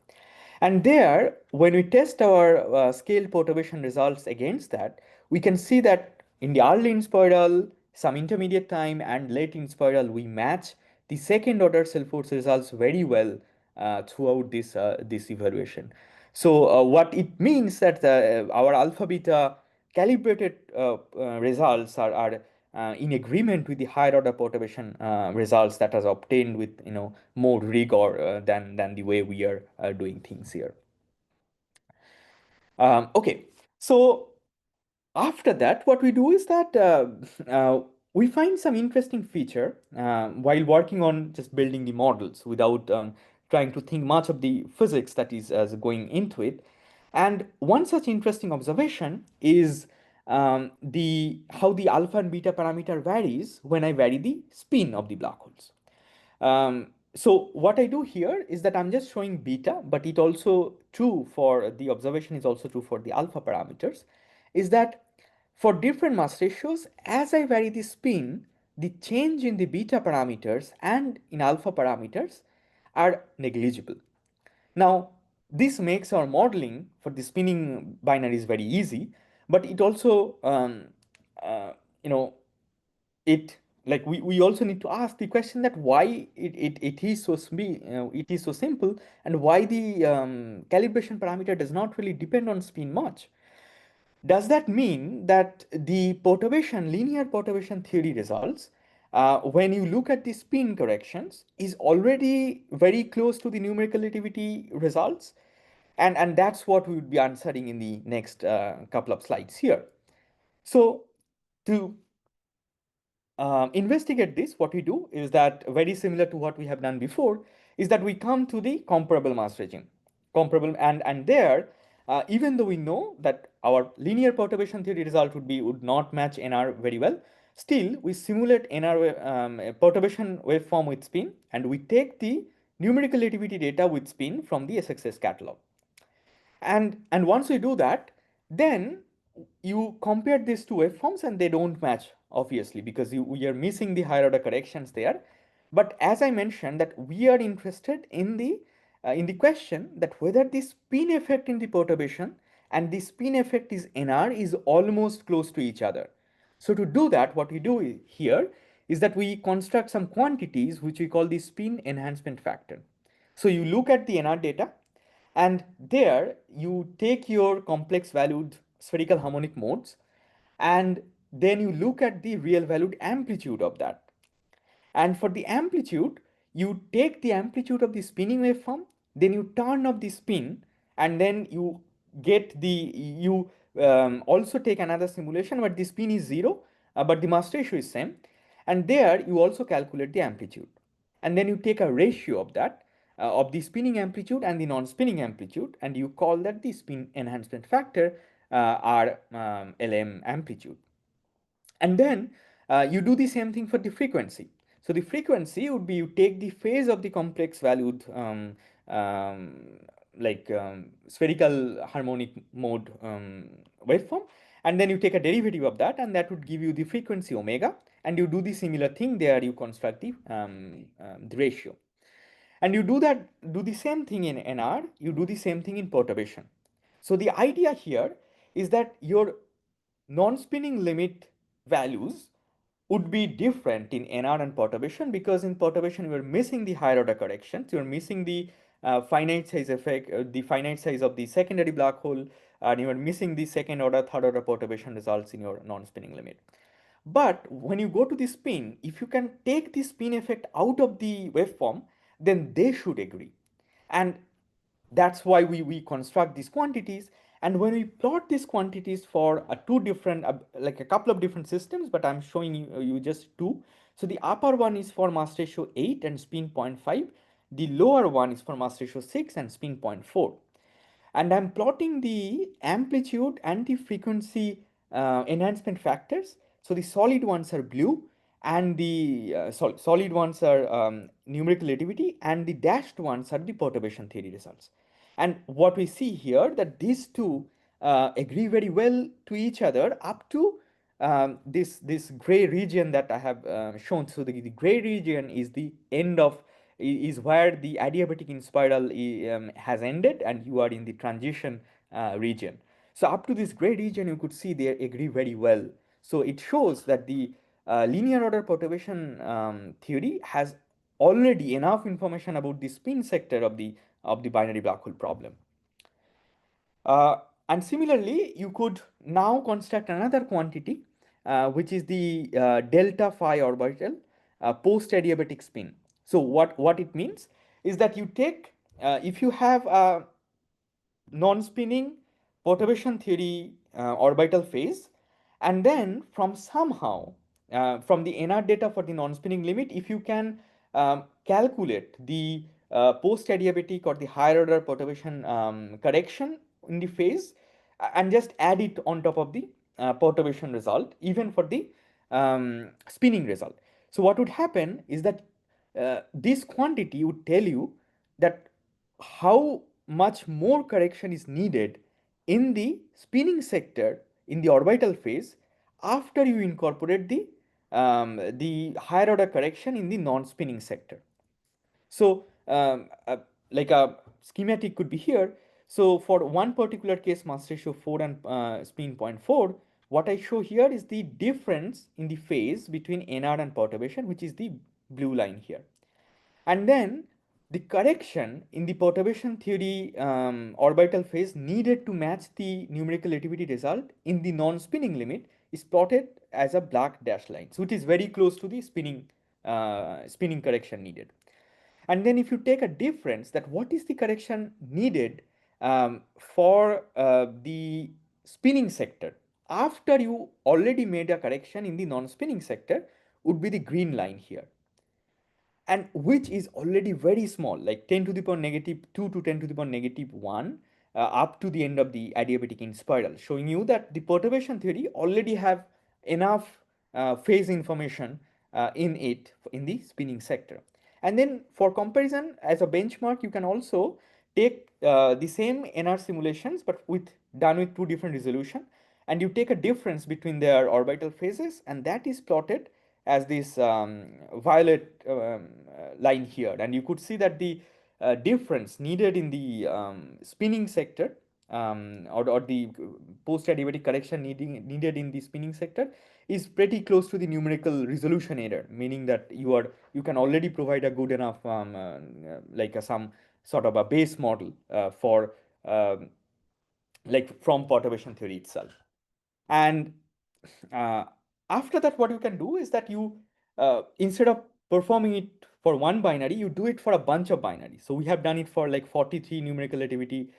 And there, when we test our scale perturbation results against that, we can see that in the early in spiral, some intermediate time, and late in spiral, we match the second order cell force results very well throughout this evaluation. So what it means that our alpha beta calibrated results are in agreement with the higher order perturbation results that are obtained with more rigor than the way we are doing things here. Okay, so after that, what we do is that we find some interesting feature while working on just building the models without trying to think much of the physics that is going into it. And one such interesting observation is how the alpha and beta parameter varies when I vary the spin of the black holes. So what I do here is that I'm just showing beta, but it also true for the observation is also true for the alpha parameters, is that for different mass ratios, as I vary the spin, the change in the beta parameters and in alpha parameters are negligible. Now, this makes our modeling for the spinning binaries very easy, but it also, uh, you know, it like we also need to ask the question that why it is so it is so simple, and why the calibration parameter does not really depend on spin much. Does that mean that the perturbation, linear perturbation theory results, when you look at the spin corrections, is already very close to the numerical relativity results? And that's what we would be answering in the next couple of slides here. So to investigate this, what we do is that, very similar to what we have done before, is that we come to the comparable mass regime. Comparable, and there, even though we know that our linear perturbation theory result would not match NR very well, still we simulate NR perturbation waveform with spin, and we take the numerical relativity data with spin from the SXS catalog. And once we do that, then you compare these two waveforms and they don't match, obviously, because we are missing the higher order corrections there. But as I mentioned, that we are interested in the question that whether the spin effect in the perturbation and the spin effect is NR is almost close to each other. So to do that, what we do here is that we construct some quantities which we call the spin enhancement factor. So you look at the NR data, and there you take your complex valued spherical harmonic modes, and then you look at the real valued amplitude of that. And for the amplitude, you take the amplitude of the spinning waveform, then you turn off the spin, and then you get you also take another simulation where the spin is 0, but the mass ratio is same. And there you also calculate the amplitude. And then you take a ratio of that, of the spinning amplitude and the non-spinning amplitude, and you call that the spin enhancement factor, LM amplitude. And then you do the same thing for the frequency. So the frequency would be, you take the phase of the complex valued spherical harmonic mode waveform, and then you take a derivative of that, and that would give you the frequency omega, and you do the similar thing there, you construct the ratio. And you do the same thing in NR, you do the same thing in perturbation. So the idea here is that your non-spinning limit values would be different in NR and perturbation, because in perturbation you are missing the higher order corrections, you are missing the finite size effect, the finite size of the secondary black hole, and you are missing the second order, third order perturbation results in your non-spinning limit. But when you go to the spin, if you can take the spin effect out of the waveform, then they should agree. And that's why we construct these quantities. And when we plot these quantities for two different, like a couple of different systems, but I'm showing you just two. So the upper one is for mass ratio 8 and spin 0.5. The lower one is for mass ratio 6 and spin 0.4. And I'm plotting the amplitude and the frequency enhancement factors. So the solid ones are blue, and the solid ones are numerical relativity, and the dashed ones are the perturbation theory results. And what we see here, that these two agree very well to each other up to this gray region that I have shown. So the gray region is the end of, is where the adiabatic in spiral has ended, and you are in the transition region. So up to this gray region, you could see they agree very well. So it shows that the linear order perturbation theory has already enough information about the spin sector of the binary black hole problem. And similarly, you could now construct another quantity, which is the delta phi orbital post adiabatic spin. So what it means is that you take, if you have a non-spinning perturbation theory orbital phase, and then from somehow, from the NR data for the non-spinning limit, if you can calculate the post-adiabatic or the higher order perturbation correction in the phase and just add it on top of the perturbation result, even for the spinning result. So what would happen is that this quantity would tell you that how much more correction is needed in the spinning sector in the orbital phase after you incorporate the higher order correction in the non-spinning sector. So like a schematic could be here. So for one particular case, mass ratio 4 and spin 0.4, what I show here is the difference in the phase between NR and perturbation, which is the blue line here. And then the correction in the perturbation theory orbital phase needed to match the numerical relativity result in the non-spinning limit is plotted as a black dash line, so it is very close to the spinning correction needed. And then if you take a difference that what is the correction needed for the spinning sector after you already made a correction in the non-spinning sector would be the green line here, and which is already very small, like 10 to the power negative 2 to 10 to the power negative 1 up to the end of the adiabatic in spiral, showing you that the perturbation theory already have enough phase information in it in the spinning sector. And then for comparison as a benchmark, you can also take the same NR simulations but done with two different resolution, and you take a difference between their orbital phases, and that is plotted as this violet line here. And you could see that the difference needed in the spinning sector or the post-adiabatic correction needed in the spinning sector is pretty close to the numerical resolution error, meaning that you can already provide a good enough some sort of a base model for like from perturbation theory itself. And after that, what you can do is that you instead of performing it for one binary, you do it for a bunch of binaries. So we have done it for like 43 numerical relativity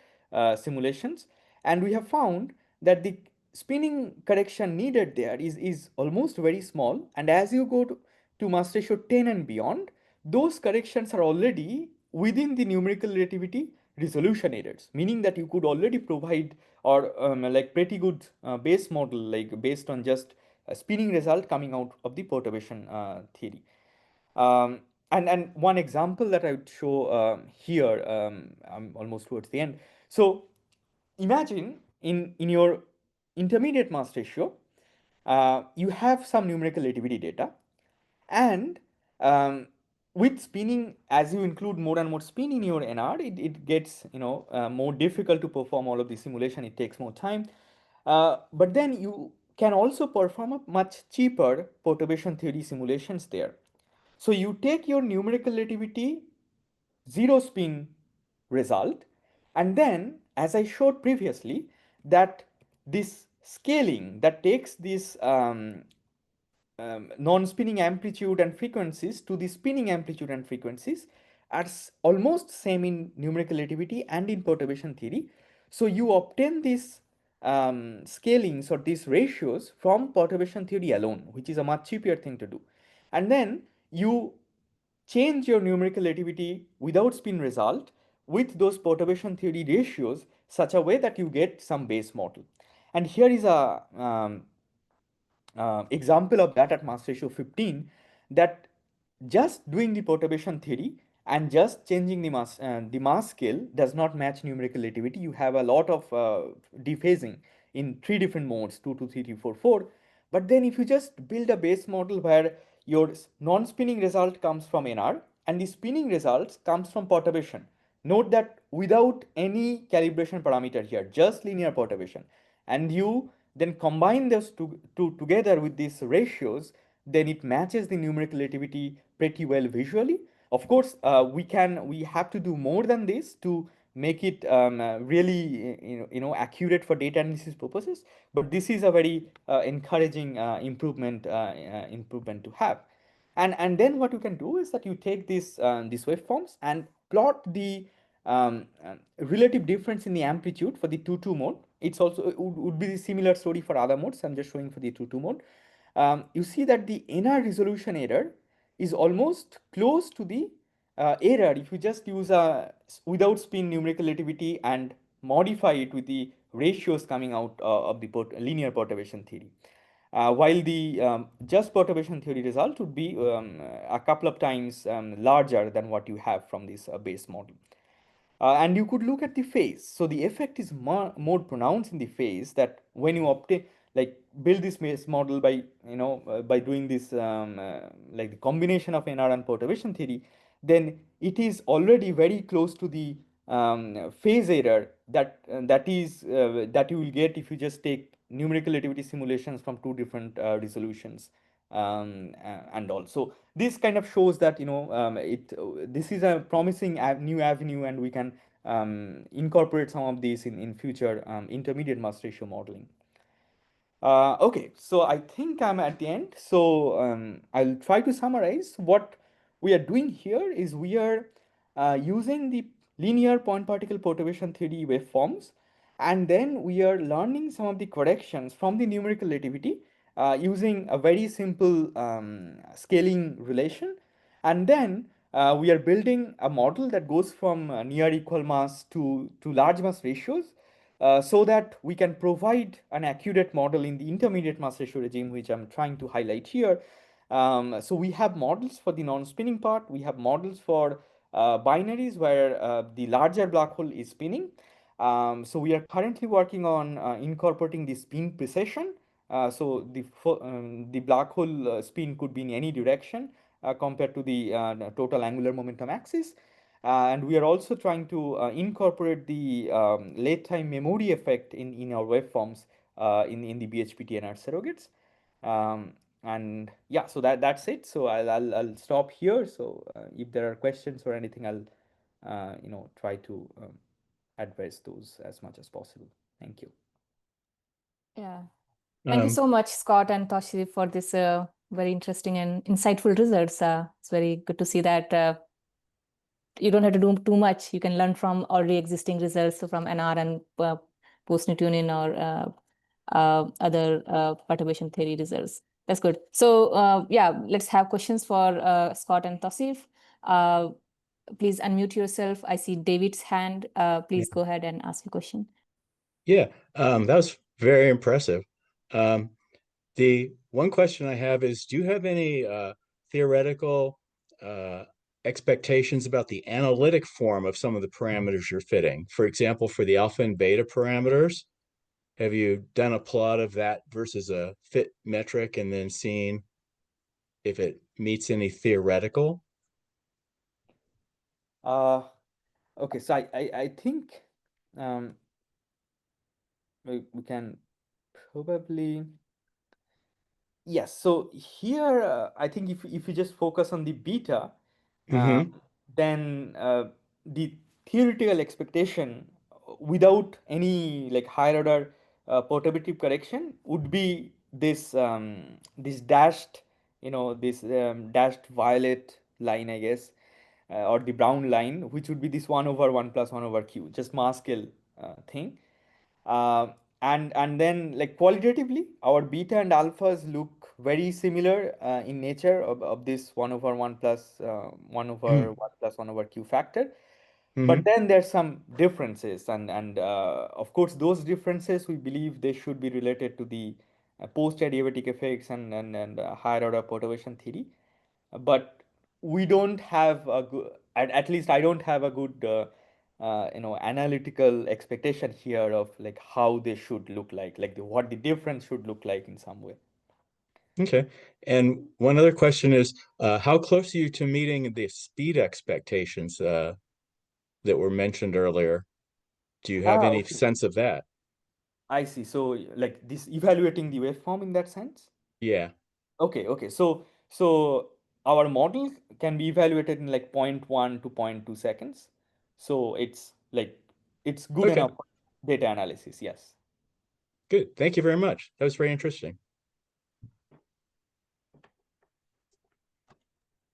simulations, and we have found that the spinning correction needed there is almost very small. And as you go to mass ratio 10 and beyond, those corrections are already within the numerical relativity resolution errors, meaning that you could already provide or like pretty good base model, like based on just a spinning result coming out of the perturbation theory. And one example that I would show here, I'm almost towards the end. So imagine in your intermediate mass ratio, you have some numerical relativity data, and with spinning, as you include more and more spin in your NR, it gets more difficult to perform all of the simulation. It takes more time, but then you can also perform a much cheaper perturbation theory simulations there. So you take your numerical relativity zero spin result, and then as I showed previously, that this scaling that takes this non-spinning amplitude and frequencies to the spinning amplitude and frequencies are almost same in numerical relativity and in perturbation theory. So you obtain these scalings or these ratios from perturbation theory alone, which is a much cheaper thing to do. And then you change your numerical relativity without spin result with those perturbation theory ratios such a way that you get some base model. And here is a example of that at mass ratio 15, that just doing the perturbation theory and just changing the mass scale does not match numerical relativity. You have a lot of dephasing in three different modes, 2, 2, 3, 3, 4, 4. But then if you just build a base model where your non-spinning result comes from NR and the spinning results comes from perturbation, note that without any calibration parameter here, just linear perturbation, and you then combine those together with these ratios, then it matches the numerical relativity pretty well visually. Of course, we have to do more than this to make it really accurate for data analysis purposes. But this is a very encouraging improvement to have. And then what you can do is that you take these waveforms and plot the relative difference in the amplitude for the 2-2 mode. It's also would be the similar story for other modes. I'm just showing for the 2-2 mode. You see that the NR resolution error is almost close to the error if you just use a without spin numerical relativity and modify it with the ratios coming out of the linear perturbation theory. While the just perturbation theory result would be a couple of times larger than what you have from this base model. And you could look at the phase. So the effect is more pronounced in the phase, that when you obtain, like, build this base model by, by doing this like the combination of NR and perturbation theory, then it is already very close to the phase error that you will get if you just take numerical relativity simulations from two different resolutions and all. So this kind of shows that this is a promising new avenue, and we can incorporate some of these in future intermediate mass ratio modeling. Okay, so I think I'm at the end. So I'll try to summarize. What we are doing here is we are using the linear point particle perturbation theory waveforms, and then we are learning some of the corrections from the numerical relativity using a very simple scaling relation. And then we are building a model that goes from near equal mass to large mass ratios, so that we can provide an accurate model in the intermediate mass ratio regime, which I'm trying to highlight here. So we have models for the non-spinning part. We have models for binaries where the larger black hole is spinning. So we are currently working on incorporating the spin precession. So the black hole spin could be in any direction compared to the total angular momentum axis. And we are also trying to incorporate the late time memory effect in our waveforms in the BHPT NR surrogates. And yeah, so that's it. So I'll stop here. So if there are questions or anything, I'll try to address those as much as possible. Thank you. Yeah. Thank you so much, Scott and Tousif, for this very interesting and insightful results. It's very good to see that you don't have to do too much. You can learn from already existing results, so from NR and post-Newtonian or other perturbation theory results. That's good. So yeah, let's have questions for Scott and Tousif. Please unmute yourself. I see David's hand. Please go ahead and ask your question. Yeah, that was very impressive. The one question I have is, do you have any theoretical expectations about the analytic form of some of the parameters you're fitting? For example, for the alpha and beta parameters, have you done a plot of that versus a fit metric and then seen if it meets any theoretical? Okay, so I think we can probably, yes. So here, I think if you just focus on the beta, then the theoretical expectation without any like higher order perturbative correction would be this this dashed, this dashed violet line, I guess, or the brown line, which would be this 1 over 1 plus 1 over q, just mass scale thing. And then, like, qualitatively, our beta and alphas look very similar in nature of this 1 over 1 plus 1 over 1 plus 1 over q factor. But then there's some differences, and of course those differences, we believe they should be related to the post-adiabatic effects and higher order perturbation theory. But we don't have a good, at least I don't have a good analytical expectation here of like how they should look like what the difference should look like in some way. Okay. And one other question is, how close are you to meeting the speed expectations that were mentioned earlier? Do you have any sense of that? I see. So like this evaluating the waveform in that sense? Yeah. Okay. So our model can be evaluated in like 0.1 to 0.2 seconds. So it's good enough for data analysis. Yes. Good. Thank you very much. That was very interesting.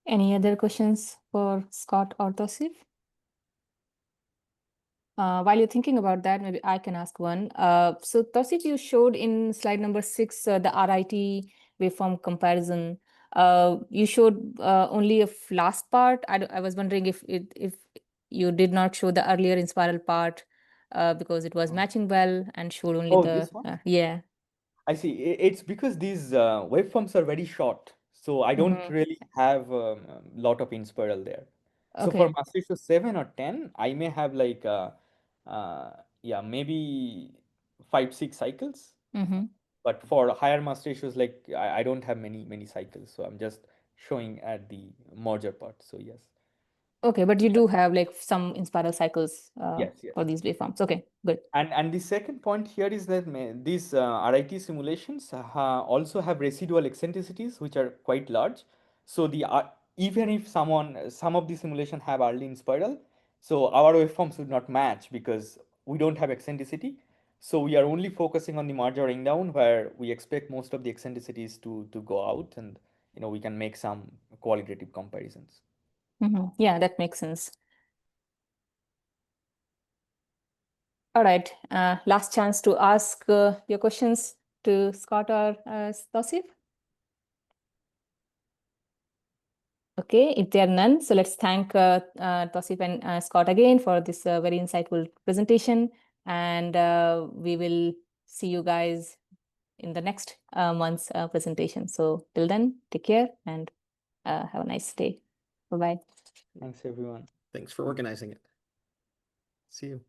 Any other questions for Scott or Tousif? While you're thinking about that, maybe I can ask one. So Tousif, you showed in slide number 6 the RIT waveform comparison. You showed only a last part. I was wondering if you did not show the earlier inspiral part because it was matching well and showed only Oh, the this one? yeah. I see. It's because these waveforms are very short, so I don't really have a lot of inspiral there. So for Okay. master ratio 7 or 10, I may have like yeah, maybe 5, 6 cycles. Mm-hmm. But for higher master ratios, like I don't have many cycles, so I'm just showing at the merger part. So yes, Okay, but you do have like some inspiral cycles yes. for these waveforms. Okay, good. And the second point here is that these RIT simulations also have residual eccentricities which are quite large. So the even if some of the simulation have early inspiral, so our waveforms would not match because we don't have eccentricity. So we are only focusing on the merger ring down where we expect most of the eccentricities to go out, and we can make some qualitative comparisons. Yeah, that makes sense. All right, last chance to ask your questions to Scott or Tousif. Okay, if there are none, so let's thank Tousif and Scott again for this very insightful presentation. And we will see you guys in the next month's presentation. So till then, take care and have a nice day. Bye-bye. Thanks, everyone. Thanks for organizing it. See you.